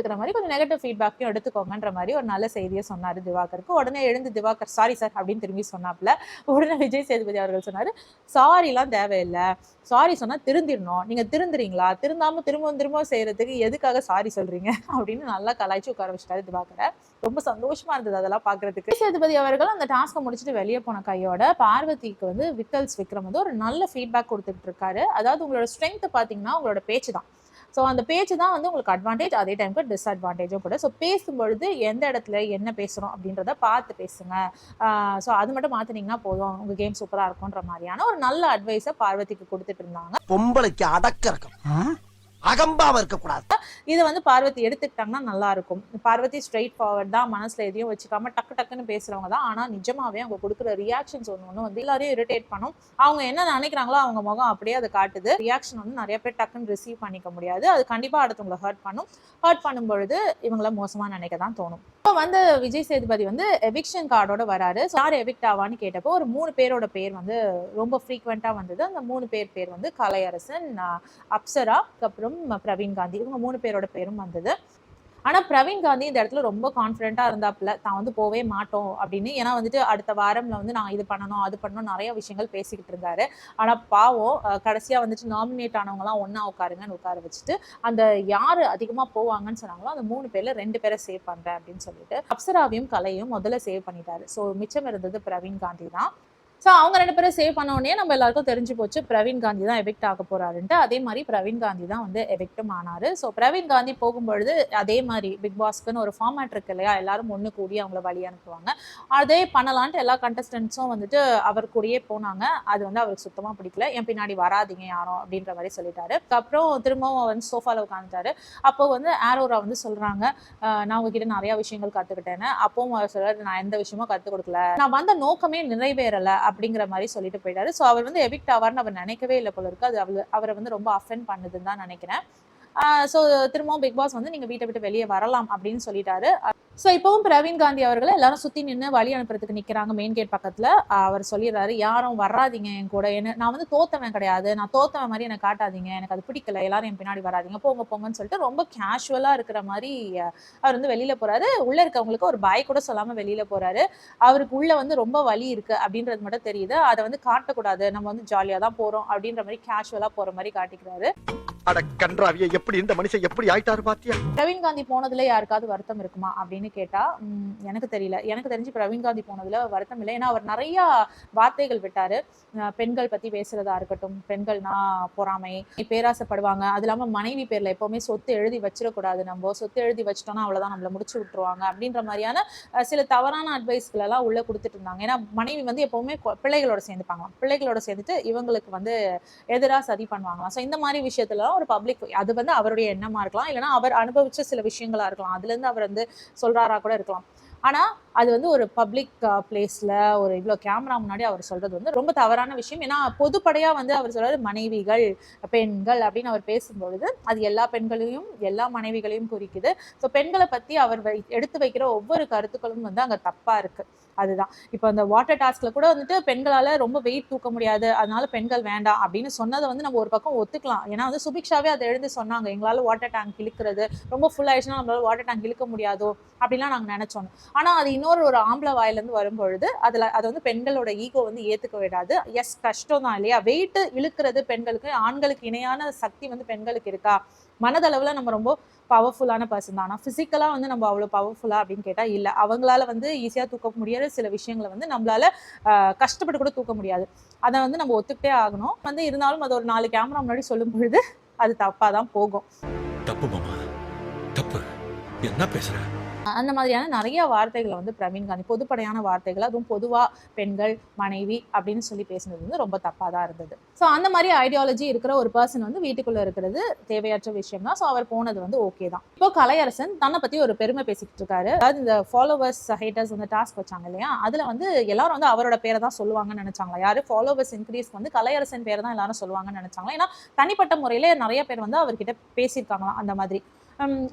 கொஞ்சம் நெகட்டிவ் ஃபீட்பேக்கையும் எடுத்துக்கோங்கன்ற மாதிரி ஒரு நல்ல செய்தியை சொன்னாரு திவாகருக்கு. உடனே எழுந்து திவாகர் சாரி சார் அப்படின்னு திரும்பி சொன்னாப்ல. உடனே விஜய் சேதுபதி அவர்கள் சொன்னாரு, சாரிலாம் தேவையில்லை, சாரி சொன்னா திருந்திடணும், நீங்க திருந்துறீங்களா, திருந்தாம திரும்ப செய்யறதுக்கு எதுக்காக சாரி சொல்றீங்க அப்படின்னு நல்லா கலாய்ச்சி உட்கார வச்சுட்டாரு திவாகரை. ரொம்ப சந்தோஷமா இருந்தது அதெல்லாம் பாக்குறதுக்கு. விஜய் சேதுபதி அவர்கள் அந்த டாஸ்கை முடிச்சுட்டு வெளியே போன கையோட பார்வதிக்கு வந்து விக்கல்ஸ் விக்ரம் வந்து ஒரு நல்ல ஃபீட்பேக் கொடுத்துட்டு இருக்காரு. அதாவது உங்களோட ஸ்ட்ரென்த் பாத்தீங்கன்னா உங்களோட பேச்சு தான். ஸோ அந்த பேச்சு தான் வந்து உங்களுக்கு அட்வான்டேஜ், அதே டைமுக்கு டிஸ்அட்வான்டேஜும் கூட. ஸோ பேசும்பொழுது எந்த இடத்துல என்ன பேசுகிறோம் அப்படின்றத பார்த்து பேசுங்க. ஸோ அது மட்டும் மாற்றினீங்கன்னா போதும், உங்கள் கேம் சூப்பராக இருக்கும்ன்ற மாதிரியான ஒரு நல்ல அட்வைஸை பார்வதிக்கு கொடுத்துட்டு இருந்தாங்க. பொம்பளைக்கு அடக்க இருக்கும், அகம்பாவ இருக்கக்கூடாது. இதை வந்து பார்வதி எடுத்துக்கிட்டாங்கன்னா நல்லா இருக்கும். பார்வதி ஸ்ட்ரெயிட் ஃபார்வர்ட் தான், மனசுல எதையும் வச்சுக்காம டக்குன்னு பேசுறவங்க தான். ஆனா நிஜமாவே அவங்க கொடுக்குற ரியாக்ஷன்ஸ் ஒன்று வந்து எல்லாரையும் இரிட்டேட் பண்ணும். அவங்க என்ன நினைக்கிறாங்களோ அவங்க முகம் அப்படியே அதை காட்டுது. ரியாக்ஷன் வந்து நிறைய பேர் டக்குன்னு ரிசீவ் பண்ணிக்க முடியாது. அது கண்டிப்பா அடுத்தவங்களை ஹர்ட் பண்ணும் பொழுது இவங்கள மோசமா நினைக்க தான் தோணும். இப்போ வந்து விஜய் சேதுபதி வந்து எவிக்ஷன் கார்டோட வராரு. யார் எவிக்ட் ஆவான்னு கேட்டப்போ ஒரு 3 பேரோட பேர் வந்து ரொம்ப ஃப்ரீக்வெண்டா வந்தது. அந்த 3 பேர் வந்து கலையரசன், அப்சரா, அப்புறம் பிரவீன் காந்தி, இவங்க 3 பேரோட பேரும் வந்தது. ஆனா பிரவீன் காந்தி இந்த இடத்துல ரொம்ப கான்ஃபிடென்ட்டா இருந்தாப்புல, தான் வந்து போவே மாட்டோம் அப்படின்னு. ஏன்னா வந்துட்டு அடுத்த வாரம்ல வந்து நான் இது பண்ணணும் அது பண்ணணும் நிறைய விஷயங்கள் பேசிக்கிட்டு இருந்தாரு. ஆனா பாவம் கடைசியா வந்துட்டு நாமினேட் ஆனவங்க எல்லாம் ஒன்னா உட்காருங்கன்னு உட்கார வச்சுட்டு அந்த யாரு அதிகமா போவாங்கன்னு சொன்னாங்களோ அந்த 3 பேர்ல 2 பேரை சேவ் பண்றேன் அப்படின்னு சொல்லிட்டு அப்சராவையும் கலையும் முதல்ல சேவ் பண்ணிட்டாரு. ஸோ மிச்சம் இருந்தது பிரவீன் காந்தி தான். ஸோ அவங்க 2 பேரும் சேவ் பண்ண உடனே நம்ம எல்லாருக்கும் தெரிஞ்சு போச்சு பிரவீன் காந்தி தான் எவிக்ட் ஆக போறாருன்ட்டு. அதே மாதிரி பிரவீன் காந்தி தான் வந்து எவிக்டும் ஆனாரு. ஸோ பிரவீன் காந்தி போகும்பொழுது அதே மாதிரி பிக் பாஸ்க்குன்னு ஒரு ஃபார்மேட் இருக்கு இல்லையா, எல்லாரும் ஒன்று கூடி அவங்கள வழி அனுப்புவாங்க. அதே பண்ணலான்ட்டு எல்லா கண்டஸ்டன்ட்ஸும் வந்துட்டு அவர் கூடயே போனாங்க. அது வந்து அவருக்கு சுத்தமா பிடிக்கல. என் பின்னாடி வராதிங்க யாரும் அப்படின்ற மாதிரி சொல்லிட்டாரு. அப்புறம் திரும்பவும் வந்து சோஃபால உட்காந்துட்டாரு. அப்போ வந்து ஆரோரா வந்து சொல்றாங்க, நான் உங்ககிட்ட நிறைய விஷயங்கள் கத்துக்கிட்டேன்னு. அப்பவும் அவர் சொல்றாரு, நான் எந்த விஷயமும் கத்துக் கொடுக்கல, நான் வந்த நோக்கமே நிறைவேறல அப்படிங்கிற மாதிரி சொல்லிட்டு போயிட்டாரு. ஸோ அவர் வந்து எவிக்ட் ஆவார்னு அவர் நினைக்கவே இல்லை போல இருக்கு. அது அவரை வந்து ரொம்ப அஃபெண்ட் பண்ணுதுன்னு தான் நினைக்கிறேன். ஸோ திரும்பவும் பிக் பாஸ் வந்து நீங்க வீட்டை விட்டு வெளியே வரலாம் அப்படின்னு சொல்லிட்டாரு. ஸோ இப்பவும் பிரவீன் காந்தி அவர்களை எல்லாரும் சுத்தி நின்று வழி அனுப்புறதுக்கு நிக்கிறாங்க மெயின் கேட் பக்கத்துல. அவர் சொல்லிடுறாரு, யாரும் வராதிங்க என் கூட, என்ன நான் வந்து தோத்தவன் கிடையாது, நான் தோத்தவன் மாதிரி எனக்கு காட்டாதீங்க, எனக்கு அது பிடிக்கல, எல்லாரும் என் பின்னாடி வராதிங்க, போங்கன்னு சொல்லிட்டு ரொம்ப கேஷுவலா இருக்கிற மாதிரி அவர் வந்து வெளியில போறாரு. உள்ள இருக்கவங்களுக்கு ஒரு பாய் கூட சொல்லாம வெளியில போறாரு. அவருக்கு உள்ள வந்து ரொம்ப வலி இருக்கு அப்படின்றது மட்டும் தெரியுது. அதை வந்து காட்டக்கூடாது, நம்ம வந்து ஜாலியா தான் போறோம் அப்படின்ற மாதிரி கேஷுவலா போற மாதிரி காட்டிக்கிறாரு. அட கன்றாவிய, எப்படி இந்த மனுஷன் எப்படி ஆயிட்டாரு பாத்தியா? பிரவீன் காந்தி போனதுல யாருக்காவது வருத்தம் இருக்குமா அப்படின்னு அப்படின்னு கேட்டா எனக்கு தெரியல. எனக்கு தெரிஞ்சு பிரவீன் காந்தி போனதுல வருத்தம் இல்லை. ஏன்னா அவர் நிறைய வார்த்தைகள் விட்டாரு. பெண்கள் பத்தி பேசுறதா இருக்கட்டும், பெண்கள்னா பொறாமை, பேராசைப்படுவாங்க, அது இல்லாம மனைவி பேர்ல எப்பவுமே சொத்து எழுதி வச்சிடக்கூடாது, நம்ம சொத்து எழுதி வச்சிட்டோம்னா அவ்வளவுதான் நம்மள முடிச்சு விட்டுருவாங்க அப்படின்ற மாதிரியான சில தவறான அட்வைஸ்கள் எல்லாம் உள்ள கொடுத்துட்டு இருந்தாங்க. ஏன்னா மனைவி வந்து எப்பவுமே பிள்ளைகளோட சேர்ந்துப்பாங்க, பிள்ளைகளோட சேர்ந்துட்டு இவங்களுக்கு வந்து எதிராக சதி பண்ணுவாங்களாம். ஸோ இந்த மாதிரி விஷயத்துல ஒரு பப்ளிக், அது வந்து அவருடைய எண்ணமா இருக்கலாம், இல்லைன்னா அவர் அனுபவிச்ச சில விஷயங்களா இருக்கலாம், அதுல இருந்து அவர் வந்து சொல்றாரா கூட இருக்கலாம். ஆனா அது வந்து ஒரு பப்ளிக் பிளேஸ்ல ஒரு இவ்வளவு கேமரா முன்னாடி அவர் சொல்றது வந்து ரொம்ப தவறான விஷயம். ஏன்னா பொதுப்படையா வந்து அவர் சொல்றாரு மனைவிகள், பெண்கள் அப்படின்னு அவர் பேசும்பொழுது அது எல்லா பெண்களையும் எல்லா மனைவிகளையும் குறிக்குது. ஸோ பெண்களை பத்தி அவர் எடுத்து வைக்கிற ஒவ்வொரு கருத்துக்களும் வந்து அங்க தப்பா இருக்கு. அதுதான் இப்போ அந்த வாட்டர் டாஸ்க்ல கூட வந்துட்டு பெண்களால ரொம்ப வெயிட் தூக்க முடியாது, அதனால பெண்கள் வேண்டாம் அப்படின்னு சொன்னதை வந்து நம்ம ஒரு பக்கம் ஒத்துக்கலாம். ஏன்னா வந்து சுபிக்ஷாவே அதை எழுந்து சொன்னாங்க, எங்களால வாட்டர் டேங்க் இழுக்கிறது ரொம்ப ஃபுல் ஆயிடுச்சுன்னா நம்மளால வாட்டர் டேங்க் இழுக்க முடியாதோ அப்படிலாம் நாங்க நினைச்சோம். ஆனா அது இன்னொரு ஆம்பளை வாயில இருந்து வரும்பொழுது அதை வந்து பெண்களோட ஈகோ வந்து ஏத்துக்க விடாது. எஸ், கஷ்டம் தான் இல்லையா, வெயிட் இழுக்கிறது பெண்களுக்கு, ஆண்களுக்கு இணையான சக்தி வந்து பெண்களுக்கு இருக்கா? மனதளவுல நம்ம ரொம்ப பவர்ஃபுல்லான பர்சன் தான், ஆனா பிசிக்கலா வந்து நம்ம அவ்வளவு பவர்ஃபுல்லா அப்படின்னு கேட்டா இல்ல. அவங்களால வந்து ஈஸியா தூக்க முடியாத சில விஷயங்களை வந்து நம்மளால கஷ்டப்பட்டு கூட தூக்க முடியாது. அதை வந்து நம்ம ஒத்துக்கிட்டே ஆகணும். வந்து இருந்தாலும் அது ஒரு 4 கேமரா முன்னாடி சொல்லும் பொழுது அது தப்பாதான் போகும். தப்பு மாமா, தப்பு. என்ன பேசுற? அந்த மாதிரியான நிறைய வார்த்தைகளை வந்து பிரவீன் காந்தி பொதுப்படையான வார்த்தைகள், அதுவும் பொதுவா பெண்கள், மனைவி அப்படின்னு சொல்லி பேசுனது வந்து ரொம்ப தப்பா தான் இருந்தது. ஸோ அந்த மாதிரி ஐடியாலஜி இருக்கிற ஒரு பர்சன் வந்து வீட்டுக்குள்ள இருக்கிறது தேவையற்ற விஷயம் தான். ஸோ அவர் போனது வந்து ஓகே தான். இப்போ கலையரசன் தன்னை பத்தி ஒரு பெருமை பேசிக்கிட்டு இருக்காரு. அதாவது இந்த ஃபாலோவர்ஸ் ஹேட்டர்ஸ் வந்து டாஸ்க் வச்சாங்க இல்லையா, அதுல வந்து எல்லாரும் வந்து அவரோட பேரை தான் சொல்லுவாங்கன்னு நினைச்சாங்களா? யாரு ஃபாலோவர்ஸ் இன்க்ரீஸ் வந்து கலையரசன் பேரை தான் எல்லாரும் சொல்லுவாங்கன்னு நினைச்சாங்களா? ஏன்னா தனிப்பட்ட முறையில நிறைய பேர் வந்து அவர்கிட்ட பேசியிருக்காங்களாம் அந்த மாதிரி.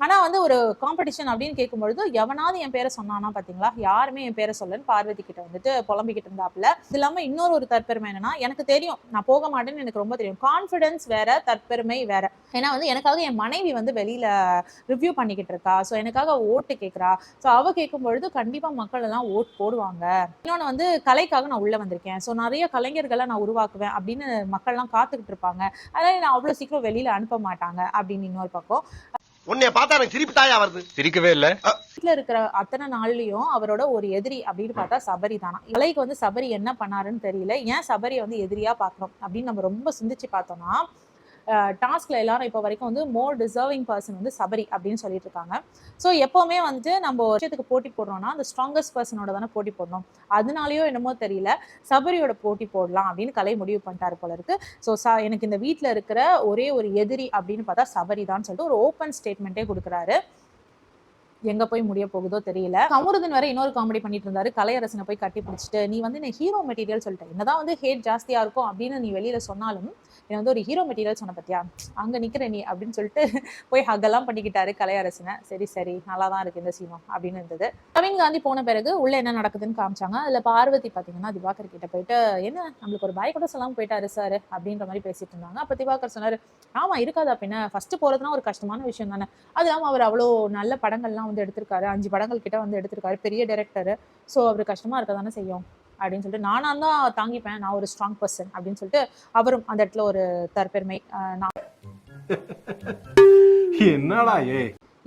ஆனா வந்து ஒரு காம்படிஷன் அப்படின்னு கேட்கும்பொழுது எவனாவது என் பேரை சொன்னானா பாத்தீங்களா? யாருமே என் பேரை சொல்லன்னு பார்வதி கிட்ட வந்துட்டு புலம்பிக்கிட்டு இருந்தாப்புல. இது இல்லாம இன்னொரு தற்பெருமை என்னன்னா, எனக்கு தெரியும் நான் போக மாட்டேன்னு எனக்கு ரொம்ப தெரியும். கான்ஃபிடன்ஸ் வேற, தற்பெருமை வேற. ஏன்னா வந்து எனக்காக என் மனைவி வந்து வெளியில ரிவ்யூ பண்ணிக்கிட்டு இருக்கா, ஸோ எனக்காக ஓட்டு கேட்கறா. ஸோ அவ கேட்கும் பொழுது கண்டிப்பா மக்கள் எல்லாம் ஓட் போடுவாங்க. இன்னொன்னு வந்து கலைக்காக நான் உள்ள வந்திருக்கேன், ஸோ நிறைய கலைஞர்களை நான் உருவாக்குவேன் அப்படின்னு மக்கள்லாம் காத்துக்கிட்டு இருப்பாங்க, அதனால நான் அவ்வளவு சீக்கிரம் வெளியில அனுப்ப மாட்டாங்க அப்படின்னு இன்னொரு பக்கம். உன்னைய பார்த்தா எனக்கு சிரிப்பு தாயா வருது. சிரிக்கவே இல்ல. வீட்டுல இருக்கிற அத்தனை நாள்லயும் அவரோட ஒரு எதிரி அப்படின்னு பார்த்தா சபரி தானா. கலைக்கு வந்து சபரி என்ன பண்ணாருன்னு தெரியல. ஏன் சபரியை வந்து எதிரியா பாக்குறோம் அப்படின்னு நம்ம ரொம்ப சிந்திச்சு பார்த்தோம்னா, டாஸ்க்ல எல்லாரும் இப்போ வரைக்கும் வந்து மோர் டிசர்விங் பர்சன் வந்து சபரி அப்படின்னு சொல்லிட்டு இருக்காங்க. ஸோ எப்பவுமே வந்து நம்ம ஒரு விஷயத்துக்கு போட்டி போடுறோம்னா அந்த ஸ்ட்ராங்கஸ்ட் பர்சனோட தானே போட்டி போடணும். அதனாலயோ என்னமோ தெரியல சபரியோட போட்டி போடலாம் அப்படின்னு கலை முடிவு பண்ணிட்டாரு போல இருக்கு. ஸோ எனக்கு இந்த வீட்டில் இருக்கிற ஒரே ஒரு எதிரி அப்படின்னு பார்த்தா சபரி தான் சொல்லிட்டு ஒரு ஓப்பன் ஸ்டேட்மெண்ட்டே கொடுக்குறாரு. எங்க போய் முடிய போகுதோ தெரியல. கமருதன் வேற இன்னொரு காமெடி பண்ணிட்டு இருந்தாரு. கலையரசனை போய் கட்டி பிடிச்சிட்டு, நீ வந்து என்ன ஹீரோ மெட்டீரியல் சொல்லிட்டேன், என்னதான் வந்து ஹேட் ஜாஸ்தியா இருக்கும் அப்படின்னு நீ வெளியில சொன்னாலும் என்ன வந்து ஒரு ஹீரோ மெட்டீரியல் சொன்ன பத்தியா, அங்க நிக்கிற நீ அப்படின்னு சொல்லிட்டு போய் ஹக்கெல்லாம் பண்ணிக்கிட்டாரு கலையரசனை. சரி சரி, நல்லா தான் இருக்கு இந்த சீனம் அப்படின்னு இருந்தது. பிரவீன் காந்தி போன பிறகு உள்ள என்ன நடக்குதுன்னு காமிச்சாங்க. அதுல பார்வதி பாத்தீங்கன்னா திவாகர் கிட்ட போயிட்டு, என்ன நம்மளுக்கு ஒரு பாய் கூட சொல்லாம போயிட்டாரு சார் அப்படின்ற மாதிரி பேசிட்டு இருந்தாங்க. அப்ப திவாகர் சொன்னாரு, ஆமா இருக்காதா பின்ன, ஃபர்ஸ்ட் போறதுனா ஒரு கஷ்டமான விஷயம் தானே, அது இல்லாம அவர் அவ்வளோ நல்ல படங்கள்லாம் வந்து எடுத்திருக்காரு, 5 படங்கள் கிட்ட வந்து எடுத்திருக்காரு, பெரிய டைரக்டர், ஸோ அவரு கஷ்டமா இருக்க தானே செய்யும் அப்படின்னு சொல்லிட்டு, நானா தான் தாங்கிப்பேன், நான் ஒரு ஸ்ட்ராங் பர்சன் அப்படின்னு சொல்லிட்டு அவரும் அந்த இடத்துல ஒரு தற்பெருமை. என்னடா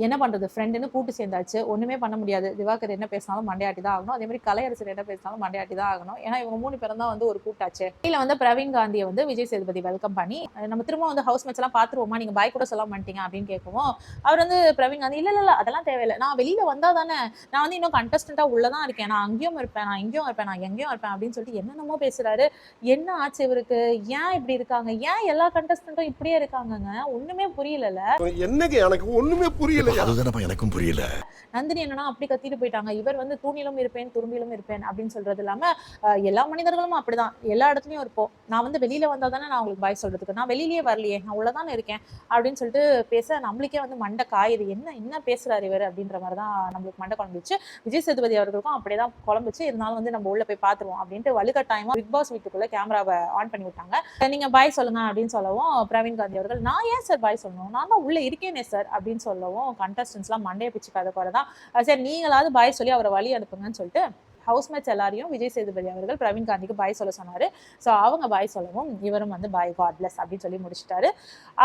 என்ன பண்றது, ஃப்ரெண்டுன்னு கூட்டு சேர்ந்தாச்சு, ஒண்ணுமே பண்ண முடியாது. திவாகர் என்ன பேசினாலும் மண்டையாட்டி தான் ஆகணும், அதே மாதிரி கலையரசர் என்ன பேசினாலும் மண்டையாட்டி தான் ஆகணும். ஏன்னா இவங்க 3 பேரும் தான் வந்து ஒரு கூட்டாச்சு. கீழே வந்து பிரவீன் காந்தியை வந்து விஜய் சேதுபதி வெல்கம் பண்ணி, நம்ம திரும்ப வந்து ஹவுஸ் மேட்ச் எல்லாம் பாத்துருவோமா, நீங்க பாய் கூட சொல்ல மாட்டீங்க அப்படின்னு கேட்கவும், அவர் வந்து பிரவீன் காந்தி இல்ல அதெல்லாம் தேவையில்லை, நான் வெளியில வந்தா தானே, நான் வந்து இன்னும் கண்டஸ்டண்டா உள்ளதான் இருக்கேன், நான் அங்கேயும் இருப்பேன், நான் இங்கேயும் இருப்பேன், நான் எங்கேயும் இருப்பேன் அப்படின்னு சொல்லிட்டு என்னென்னமோ பேசுறாரு. என்ன ஆச்சு இவருக்கு, ஏன் இப்படி இருக்காங்க, ஏன் எல்லா கண்டஸ்டன்ட்டும் இப்படியே இருக்காங்கங்க, ஒண்ணுமே புரியல. என்னங்க எனக்கு ஒண்ணுமே புரியல. அதுதானப்பா எனக்கும் புரியல. நந்தினி என்னன்னா அப்படி கத்திட்டு போயிட்டாங்க. இவர் வந்து தூணிலும் இருப்பேன் துரும்பிலும் இருப்பேன் அப்படின்னு சொல்றது இல்லாம எல்லா மனிதர்களும் அப்படிதான், எல்லா இடத்துலயும் இருப்போம். நான் வந்து வெளியில வந்தா தானே நான் உங்களுக்கு பாய் சொல்றதுக்கு, நான் வெளியிலேயே வரலையே, நான் உள்ளதானே இருக்கேன் அப்படின்னு சொல்லிட்டு பேச நம்மளுக்கே வந்து மண்டை காயுது. என்ன பேசுறாரு இவர் அப்படின்ற மாதிரிதான் நம்மளுக்கு மண்டை குழம்பிச்சு. விஜய் சேதுபதி அவர்களுக்கும் அப்படியேதான் குழம்பிச்சு. இருந்தாலும் வந்து நம்ம உள்ள போய் பாத்துருவோம் அப்படின்ட்டு வலுக்கட்டாயமா பிக் பாஸ் வீட்டுக்குள்ள கேமராவை ஆன் பண்ணி விட்டாங்க. நீங்க பாய் சொல்லுங்க அப்படின்னு சொல்லவும் பிரவீன் காந்தி அவர்கள், நான் ஏன் சார் பாய் சொல்லணும், நான் தான் உள்ள இருக்கேனே சார் அப்படின்னு சொல்லவும் கண்டஸ்டன்ஸ்லாம் மண்டையை பிச்சுக்காத போறதான், சரி நீங்களாவது பாய் சொல்லி அவரை வழி அனுப்புங்கன்னு சொல்லிட்டு ஹவுஸ்மேட்ஸ் எல்லாரையும் விஜய் சேதுபதி அவர்கள் பிரவீன் காந்திக்கு பாய் சொல்ல சொன்னாரு. ஸோ அவங்க பாய் சொல்லவும் இவரும் வந்து பாய் காட் பிளஸ் அப்படின்னு சொல்லி முடிச்சிட்டாரு.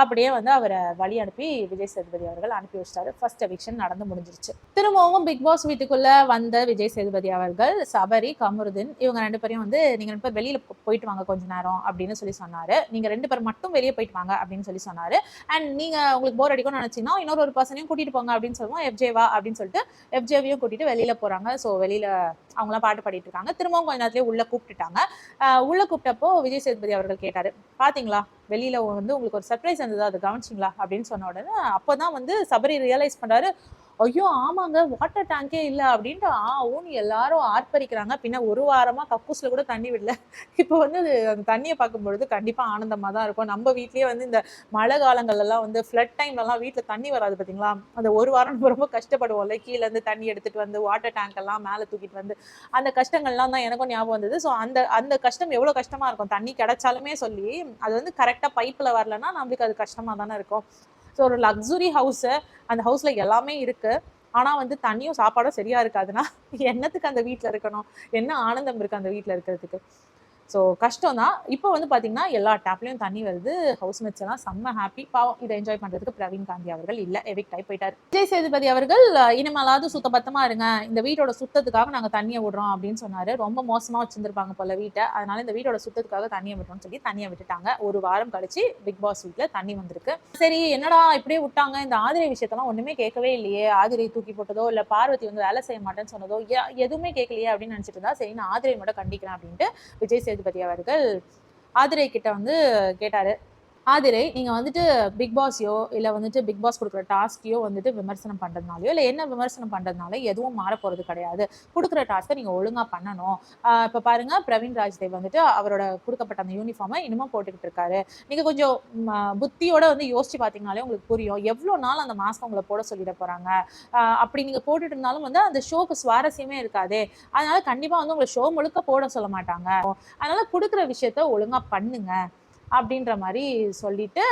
அப்படியே வந்து அவரை வழி அனுப்பி விஜய் சேதுபதி அவர்கள் அனுப்பி வச்சிட்டாரு. ஃபர்ஸ்ட் எவிக்ஷன் நடந்து முடிஞ்சிருச்சு. திரும்பவும் பிக் பாஸ் வீட்டுக்குள்ள வந்த விஜய் சேதுபதி அவர்கள் சபரி, கமருதீன் இவங்க 2 பேரையும் வந்து நீங்க 2 பேர் வெளியில போயிட்டு வாங்க கொஞ்ச நேரம் அப்படின்னு சொல்லி சொன்னாரு. நீங்க 2 பேர் மட்டும் வெளியே போயிட்டு வாங்க அப்படின்னு சொல்லி சொன்னாரு. அண்ட் நீங்க உங்களுக்கு போர் அடிக்கும்னு நினைச்சீங்கன்னா இன்னொரு பர்சனையும் கூட்டிட்டு போங்க அப்படின்னு சொல்லுவோம். எஃப்ஜேவா அப்படின்னு சொல்லிட்டு எஃப்ஜேவையும் கூட்டிட்டு வெளியில போறாங்க. ஸோ வெளியில அவங்களாம் பாட்டு பாடிட்டு இருக்காங்க. திரும்பவும் கொஞ்ச நேரத்திலேயே உள்ள கூப்பிட்டுட்டாங்க. உள்ள கூப்பிட்டப்போ விஜய் சேதுபதி அவர்கள் கேட்டாரு, பாத்தீங்களா வெளியில வந்து உங்களுக்கு ஒரு சர்ப்ரைஸ் இருந்தது, அது கவனிச்சிங்களா அப்படின்னு சொன்ன உடனே அப்போதான் வந்து சபரி ரியலைஸ் பண்றாரு, ஐயோ ஆமாங்க வாட்டர் டேங்கே இல்லை அப்படின்ட்டு ஊனி எல்லாரும் ஆர்ப்பரிக்கிறாங்க. பின்ன ஒரு வாரமா கக்கூஸ்ல கூட தண்ணி விடல. இப்போ வந்து அந்த தண்ணியை பார்க்கும்பொழுது கண்டிப்பா ஆனந்தமா தான் இருக்கும். நம்ம வீட்லயே வந்து இந்த மழை காலங்கள்லாம் வந்து ஃப்ளட் டைம்லலாம் வீட்டுல தண்ணி வராது பார்த்தீங்களா, அந்த ஒரு வாரம் நம்ம ரொம்ப கஷ்டப்படுவோம்ல. கீழே இருந்து தண்ணி எடுத்துட்டு வந்து வாட்டர் டேங்க் எல்லாம் மேலே தூக்கிட்டு வந்து அந்த கஷ்டங்கள்லாம் தான் எனக்கும் ஞாபகம் வந்தது. ஸோ அந்த கஷ்டம் எவ்வளோ கஷ்டமா இருக்கும். தண்ணி கிடைச்சாலுமே சொல்லி அது வந்து கரெக்டாக பைப்பில் வரலன்னா நம்மளுக்கு அது கஷ்டமா தானே இருக்கும். ஸோ ஒரு லக்ஸுரி ஹவுஸு, அந்த ஹவுஸ்ல எல்லாமே இருக்கு. ஆனா வந்து தண்ணியும் சாப்பாடும் சரியா இருக்காதுன்னா என்னத்துக்கு அந்த வீட்டில் இருக்கணும், என்ன ஆனந்தம் இருக்கு அந்த வீட்டில் இருக்கிறதுக்கு. ஸோ கஷ்டம் தான். இப்போ வந்து பார்த்தீங்கன்னா எல்லா டேப்லையும் தண்ணி வருது. ஹவுஸ்மேட்ஸ் எல்லாம் செம்ம ஹாப்பி. பாவம் இதை என்ஜாய் பண்ணுறதுக்கு பிரவீன் காந்தி அவர்கள் இல்லை, எவிக்ட் ஆகி போயிட்டார். விஜய் சேதுபதி அவர்கள் இனிமேலாவது சுத்தபத்தமாக இருங்க, இந்த வீட்டோட சுத்தத்துக்காக நாங்கள் தண்ணியை விடுறோம் அப்படின்னு சொன்னார். ரொம்ப மோசமாக வச்சுருந்துருப்பாங்க போல வீட்டை, அதனால இந்த வீட்டோட சுத்தத்துக்காக தண்ணியை விடுறோம்னு சொல்லி தண்ணியை விட்டுட்டாங்க. ஒரு வாரம் கழிச்சு பிக் பாஸ் வீட்டில் தண்ணி வந்திருக்கு. சரி என்னடா இப்படியே விட்டாங்க, இந்த ஆதிரை விஷயத்தெல்லாம் ஒன்றுமே கேட்கவே இல்லையே, ஆதிரை தூக்கி போட்டதோ இல்லை பார்வதி வந்து வேலை செய்ய மாட்டேன்னு சொன்னதோ எதுவுமே கேட்கலையே அப்படின்னு நினச்சிட்டு இருந்தா, சரி நான் ஆதிரை மட்டும் கண்டிக்கிறேன் அப்படின்ட்டு விஜய் சேதுபதி அவர்கள் ஆதிரை கிட்ட வந்து கேட்டாரு, ஆதிரை நீங்க வந்துட்டு பிக் பாஸையோ இல்ல வந்துட்டு பிக் பாஸ் கொடுக்குற டாஸ்கையோ வந்துட்டு விமர்சனம் பண்றதுனாலயோ இல்ல என்ன விமர்சனம் பண்றதுனால எதுவும் மாற போறது கிடையாது. கொடுக்குற டாஸ்க்கை நீங்க ஒழுங்கா பண்ணணும். இப்ப பாருங்க பிரவீன் ராஜ்தேவ் வந்துட்டு அவரோட கொடுக்கப்பட்ட அந்த யூனிஃபார்மை இன்னமும் போட்டுக்கிட்டு இருக்காரு. நீங்க கொஞ்சம் புத்தியோட வந்து யோசிச்சு பாத்தீங்கன்னாலே உங்களுக்கு புரியும் எவ்வளவு நாள் அந்த மாஸ்க் உங்களை போட சொல்லிட போறாங்க. அப்படி நீங்க போட்டுட்டு இருந்தாலும் வந்து அந்த ஷோக்கு சுவாரஸ்யமே இருக்காது. அதனால கண்டிப்பா வந்து உங்களை ஷோ முழுக்க போட சொல்ல மாட்டாங்க. அதனால கொடுக்குற விஷயத்த ஒழுங்கா பண்ணுங்க அப்படின்ற மாதிரி சொல்லிட்டு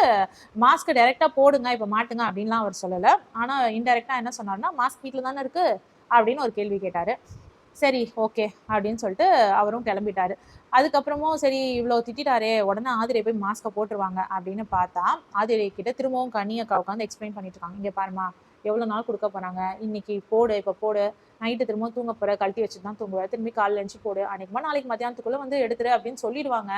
மாஸ்க் டைரக்டா போடுங்க இப்ப மாட்டுங்க அப்படின்லாம் அவர் சொல்லல. ஆனா இன்டைரக்டா என்ன சொன்னாருன்னா மாஸ்க் வீட்டுல தானே இருக்கு அப்படின்னு ஒரு கேள்வி கேட்டாரு. சரி ஓகே அப்படின்னு சொல்லிட்டு அவரும் கிளம்பிட்டாரு. அதுக்கப்புறமும் சரி இவ்வளோ திட்டாரே உடனே ஆதிரை போய் மாஸ்கை போட்டுருவாங்க அப்படின்னு பார்த்தா ஆதிரை கிட்ட திரும்பவும் கனி அக்கா உட்காந்து எக்ஸ்பிளைன் பண்ணிட்டு இருக்காங்க. இங்க பாருமா எவ்வளோ நாள் கொடுக்க போறாங்க, இன்னைக்கு போடு இப்போ போடு, நைட்டு திரும்ப தூங்க போற கழட்டி வச்சுட்டு தான் தூங்குவேன், திரும்பி காலைல எழுந்து போடு, அன்னைக்குமா நாளைக்கு மத்தியானத்துக்குள்ள வந்து எடுத்துரு அப்படின்னு சொல்லிடுவாங்க,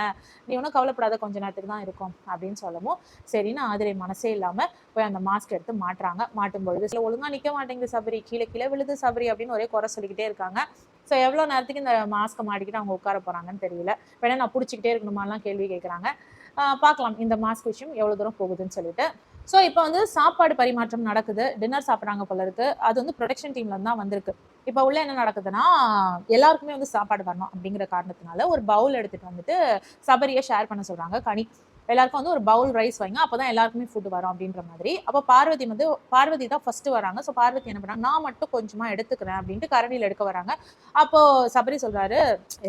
நீ ஒன்றும் கவலைப்படாத கொஞ்ச நேரத்துக்கு தான் இருக்கும் அப்படின்னு சொல்லவும் சரின்னு ஆதிரை மனசே இல்லாம போய் அந்த மாஸ்க் எடுத்து மாட்டுறாங்க. மாட்டும் பொழுது சில ஒழுங்கா நிக்க மாட்டேங்குது சபரி, கீழே கீழே விழுது சபரி அப்படின்னு ஒரே குறை சொல்லிக்கிட்டே இருக்காங்க. ஸோ எவ்வளோ நேரத்துக்கு இந்த மாஸ்க்கை மாட்டிக்கிட்டு அவங்க உட்கார போறாங்கன்னு தெரியல. வேணா நான் பிடிச்சிக்கிட்டே இருக்கணுமாலாம் கேள்வி கேட்குறாங்க. பார்க்கலாம் இந்த மாஸ்க் விஷயம் எவ்வளோ தூரம் போகுதுன்னு சொல்லிட்டு. ஸோ இப்போ வந்து சாப்பாடு பரிமாற்றம் நடக்குது, டின்னர் சாப்பிட்றாங்க போல இருக்கு. அது வந்து ப்ரொடக்ஷன் டீம்ல தான் வந்திருக்கு. இப்போ உள்ள என்ன நடக்குதுன்னா எல்லாருக்குமே வந்து சாப்பாடு வரணும் அப்படிங்கிற காரணத்தினால ஒரு பவுல் எடுத்துட்டு வந்துட்டு சபரியை ஷேர் பண்ண சொல்றாங்க கனி. எல்லாருக்கும் வந்து ஒரு பவுல் ரைஸ் வைங்க, அப்போதான் எல்லாருக்குமே ஃபுட் வரும் அப்படின்ற மாதிரி. அப்போ பார்வதி தான் ஃபர்ஸ்ட் வராங்க. ஸோ பார்வதி என்ன பண்ணாங்க, நான் மட்டும் கொஞ்சமா எடுத்துக்கிறேன் அப்படின்ட்டு கரண்டியில் எடுக்க வராங்க. அப்போ சபரி சொல்றாரு,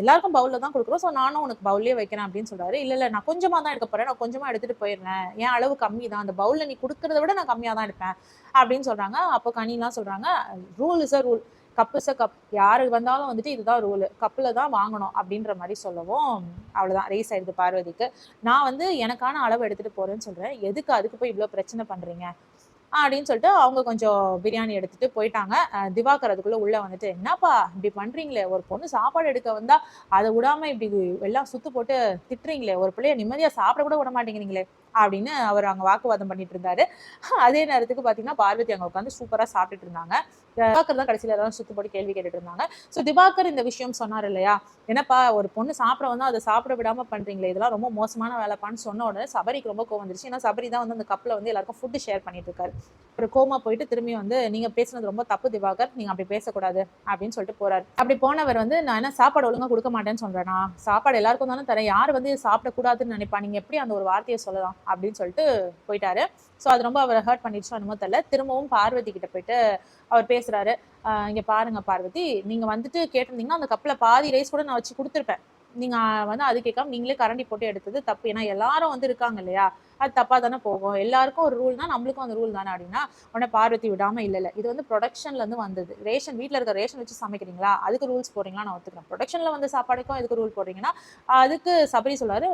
எல்லாருக்கும் பவுல்ல தான் கொடுக்குறோம், ஸோ நானும் உனக்கு பவுல்லே வைக்கிறேன் அப்படின்னு சொல்றாரு. இல்ல நான் கொஞ்சமா தான் எடுக்க போறேன், நான் கொஞ்சமா எடுத்துட்டு போயிடுறேன், என் அளவு கம்மி தான், அந்த பவுல்ல நீ கொடுக்கறத விட நான் கம்மியா தான் எடுப்பேன் அப்படின்னு சொல்றாங்க. அப்போ கனிலாம் சொல்றாங்க, rule is a rule, cup is a cup, யாரு வந்தாலும் வந்துட்டு இதுதான் ரூலு, கப்பில் தான் வாங்கணும் அப்படின்ற மாதிரி சொல்லவும் அவ்வளோதான் ரேஸ் ஆயிடுது பார்வதிக்கு. நான் வந்து எனக்கான அளவு எடுத்துட்டு போறேன்னு சொல்றேன், எதுக்கு அதுக்கு போய் இவ்வளோ பிரச்சனை பண்றீங்க அப்படின்னு சொல்லிட்டு அவங்க கொஞ்சம் பிரியாணி எடுத்துட்டு போயிட்டாங்க. திவாகர் அதுக்குள்ள உள்ள வந்துட்டு, என்னப்பா இப்படி பண்றீங்களே, ஒரு பொண்ணு சாப்பாடு எடுக்க வந்தா அதை விடாம இப்படி எல்லாம் சுத்து போட்டு திட்டுறீங்களே, ஒரு பிள்ளைய நிம்மதியா சாப்பிட கூட விட மாட்டேங்கிறீங்களே அப்படின்னு அவர் அங்க வாக்குவாதம் பண்ணிட்டு இருந்தாரு. அதே நேரத்துக்கு பாத்தீங்கன்னா பார்வதி அங்க உட்காந்து சூப்பரா சாப்பிட்டுட்டு இருந்தாங்க. திவாகர் தான் கடைசியில ஏதாவது சுத்து போட்டு கேள்வி கேட்டுட்டு இருந்தாங்க. ஸோ திவாகர் இந்த விஷயம் சொன்னார் இல்லையா, என்னப்பா ஒரு பொண்ணு சாப்பிட வந்தா அதை சாப்பிட விடாம பண்றீங்களே, இதெல்லாம் ரொம்ப மோசமான வேலைப்பான்னு சொன்ன உடனே சபரிக்கு ரொம்ப கோவம் வந்துருச்சு. ஏன்னா சபரி தான் வந்து அந்த கப்ல வந்து எல்லாருக்கும் ஃபுட் ஷேர் பண்ணிட்டு இருக்காரு. ஒரு கோமா போயிட்டு திரும்பி வந்து, நீங்க பேசுனது ரொம்ப தப்பு திவாகர், நீங்க அப்படி பேசக்கூடாது அப்படின்னு சொல்லிட்டு போறாரு. அப்படி போனவர் வந்து, நான் என்ன சாப்பாடு ஒழுங்கா கொடுக்க மாட்டேன்னு சொல்றேன்னா, சாப்பாடு எல்லாருக்கும் தானே தரேன், யார் வந்து சாப்பிடக்கூடாதுன்னு நினைப்பா, நீங்க எப்படி அந்த ஒரு வார்த்தையை சொல்லலாம் அப்படின்னு சொல்லிட்டு போயிட்டாரு. ஸோ அது ரொம்ப அவரை ஹர்ட் பண்ணிடுச்சு என்னமோ தெரியல. திரும்பவும் பார்வதி கிட்ட போயிட்டு அவர் பேசுறாரு, இங்க பாருங்க பார்வதி, நீங்க வந்துட்டு கேட்டிருந்தீங்கன்னா அந்த கப்ல பாதி ரைஸ் கூட நான் வச்சு கொடுத்துருப்பேன், நீங்க வந்து அது கேட்காம நீங்களே கரண்டி போட்டு எடுத்தது தப்பு. ஏன்னா எல்லாரும் வந்து இருக்காங்க இல்லையா, அது தப்பா தானே போகும், எல்லாருக்கும் ஒரு ரூல் தான், நம்மளுக்கும் அந்த ரூல் தானே அப்படின்னா உடனே பார்வதி விடாம இல்ல இது வந்து ப்ரொடக்ஷன்ல இருந்து வந்தது. ரேஷன் வீட்டில் இருக்க ரேஷன் வச்சு சமைக்கிறீங்களா, அதுக்கு ரூல்ஸ் போடுறீங்களா, நான் ஒத்துக்கிறேன். ப்ரொடக்ஷன்ல வந்து சாப்பாடுக்கும் எதுக்கு ரூல் போடுறீங்கன்னா, அதுக்கு சபரி சொல்றாரு,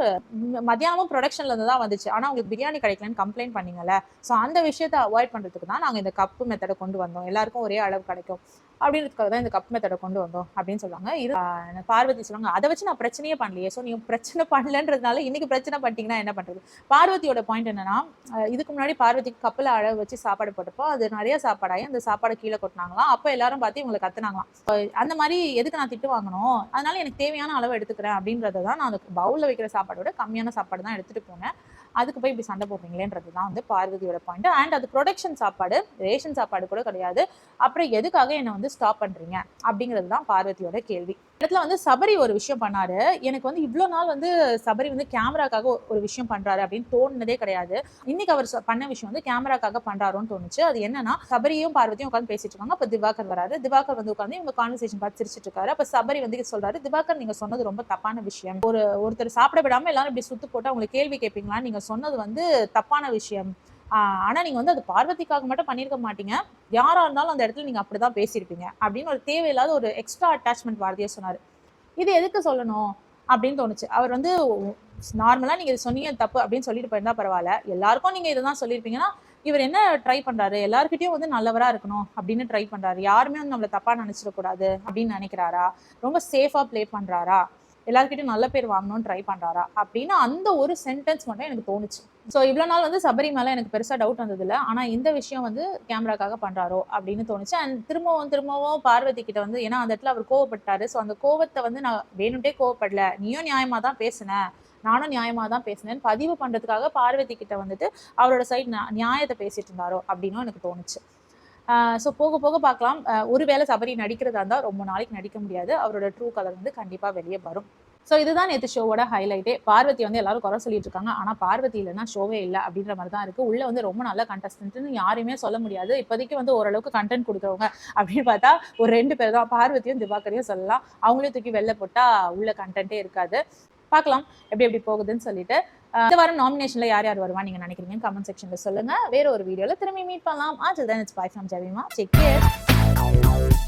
மத்தியானமும் ப்ரொடக்ஷன்ல இருந்து தான் வந்துச்சு, ஆனா உங்களுக்கு பிரியாணி கிடைக்கலன்னு கம்ப்ளைண்ட் பண்ணீங்கல்ல, ஸோ அந்த விஷயத்தை அவாய்ட் பண்றதுக்கு தான் நாங்க இந்த கப்பு மெத்தடை கொண்டு வந்தோம், எல்லாருக்கும் ஒரே அளவு கிடைக்கும் அப்படின்றதுக்காக தான் இந்த கப் மெத்தடை கொண்டு வந்தோம் அப்படின்னு சொல்லுவாங்க. இது பார்வதி சொல்லுவாங்க, அதை வச்சு நான் பிரச்சனையே பண்ணலையே, ஸோ நீங்க பிரச்சனை பண்ணலன்றதுனால இன்னைக்கு பிரச்சனை பண்ணிட்டீங்கன்னா என்ன பண்றது. பார்வதியோட பாயிண்ட் என்னன்னா, இதுக்கு முன்னாடி பார்வதிக்கு கப்பல அளவு வச்சு சாப்பாடு போட்டப்போ அது நிறைய சாப்பாடாயி அந்த சாப்பாடு கீழே கொட்டினாங்களாம். அப்போ எல்லாரும் பார்த்து இவங்களை கத்துனாங்களாம், அந்த மாதிரி எதுக்கு நான் திட்டு வாங்கணும், அதனால எனக்கு தேவையான அளவு எடுத்துக்கிறேன் அப்படின்றத தான் நான் அந்த பவுல்ல வைக்கிற சாப்பாடோட கம்மியான சாப்பாடு தான் எடுத்துட்டு போனேன், அதுக்கு போய் இப்படி சண்டை போடுறீங்களேன்றது தான் வந்து பார்வதியோட பாயிண்ட். அண்ட் அது ப்ரொடக்ஷன் சாப்பாடு, ரேஷன் சாப்பாடு கூட கிடையாது, அப்புறம் எதுக்காக என்னை வந்து ஸ்டாப் பண்றீங்க அப்படிங்கிறது தான் பார்வதியோட கேள்வி. இடத்துல வந்து சபரி ஒரு விஷயம் பண்ணாரு, எனக்கு வந்து இவ்வளோ நாள் வந்து சபரி வந்து கேமராக்காக ஒரு விஷயம் பண்றாரு அப்படின்னு தோணுனதே கிடையாது. இன்னைக்கு அவர் பண்ண விஷயம் வந்து கேமராக்காக பண்றாரோன்னு தோணுச்சு. அது என்னன்னா, சபரியும் பார்வதியும் உட்காந்து பேசிட்டு இருக்காங்க, அப்ப திவாகர் வராரு, திவாகர் வந்து உட்காந்து இவங்க கான்வர்சேஷன் பார்த்து சிரிச்சிட்டு இருக்காரு. அப்ப சபரி வந்து சொல்றாரு, திவாகர் நீங்க சொன்னது ரொம்ப தப்பான விஷயம், ஒருத்தர் சாப்பிட விடாம எல்லாரும் இப்படி சுத்து போட்டு அவங்களுக்கு கேள்வி கேட்பீங்களான்னு நீங்க சொன்னது வந்து தப்பான விஷயம், ஆனா நீங்க வந்து அது பார்வதிக்காக மட்டும் பண்ணிருக்க மாட்டீங்க, யாரா இருந்தாலும் அந்த இடத்துல நீங்க அப்படிதான் பேசியிருப்பீங்க அப்படின்னு ஒரு தேவையில்லாத ஒரு எக்ஸ்ட்ரா அட்டாச்மெண்ட் வார்த்தையை சொன்னாரு. இது எதுக்கு சொல்லணும் அப்படின்னு தோணுச்சு. அவர் வந்து நார்மலா நீங்க இது சொன்னீங்க தப்பு அப்படின்னு சொல்லிட்டு போயிருந்தா பரவாயில்ல, எல்லாருக்கும் நீங்க இதுதான் சொல்லியிருப்பீங்கன்னா, இவர் என்ன ட்ரை பண்றாரு, எல்லாருக்கிட்டையும் வந்து நல்லவரா இருக்கணும் அப்படின்னு ட்ரை பண்றாரு, யாருமே வந்து நம்மள தப்பா நினைச்சிடக்கூடாது அப்படின்னு நினைக்கிறாரா, ரொம்ப சேஃபா பிளே பண்றாரா, எல்லாருக்கிட்டையும் நல்ல பேர் வாங்கணும்னு ட்ரை பண்றாரா அப்படின்னு அந்த ஒரு சென்டென்ஸ் மட்டும் எனக்கு தோணுச்சு. ஸோ இவ்வளோ நாள் வந்து சபரி மேலே எனக்கு பெருசாக டவுட் வந்ததில்ல, ஆனால் இந்த விஷயம் வந்து கேமராக்காக பண்ணுறாரோ அப்படின்னு தோணுச்சு. அண்ட் திரும்பவும் பார்வதி கிட்ட வந்து, ஏன்னா அந்த இடத்துல அவர் கோவப்பட்டாரு, ஸோ அந்த கோவத்தை வந்து நான் வேணும்ட்டே கோவப்படல, நீயும் நியாயமாக தான் பேசினேன், நானும் நியாயமாக தான் பேசினேன்னு பதிவு பண்ணுறதுக்காக பார்வதி கிட்ட வந்துட்டு அவரோட சைட் நியாயத்தை பேசிட்டு இருந்தாரோ அப்படின்னும் எனக்கு தோணுச்சு. ஸோ போக போக பார்க்கலாம். ஒருவேளை சபரி நடிக்கிறதா இருந்தால் ரொம்ப நாளைக்கு நடிக்க முடியாது, அவரோட ட்ரூ கலர் வந்து கண்டிப்பாக வெளியே வரும். ஸோ இதுதான் நேற்று ஷோவோட ஹைலைட்டே. பார்வதி வந்து எல்லாரும் குறை சொல்லிட்டு இருக்காங்க, ஆனால் பார்வதி இல்லைன்னா ஷோவே இல்லை அப்படின்ற மாதிரி தான் இருக்குது. உள்ளே வந்து ரொம்ப நல்ல கண்டஸ்டன்ட்னு யாரையுமே சொல்ல முடியாது. இப்போதைக்கு வந்து ஓரளவுக்கு கண்டென்ட் கொடுக்குறவங்க அப்படின்னு பார்த்தா ஒரு 2 பேர் தான், பார்வதியும் திவாகரையும் சொல்லலாம். அவங்களையும் தூக்கி வெளில போட்டால் உள்ள கண்டென்ட்டே இருக்காது. பார்க்கலாம் எப்படி போகுதுன்னு சொல்லிட்டு. இந்த வாரம் நாமினேஷன்ல யார் யார் வருவா நீங்க நினைக்கிறீங்க கமெண்ட் செக்ஷன்ல சொல்லுங்க. வேற ஒரு வீடியோல திரும்பி மீட் பண்ணலாம். Until then, it's bye from Javima. Take care.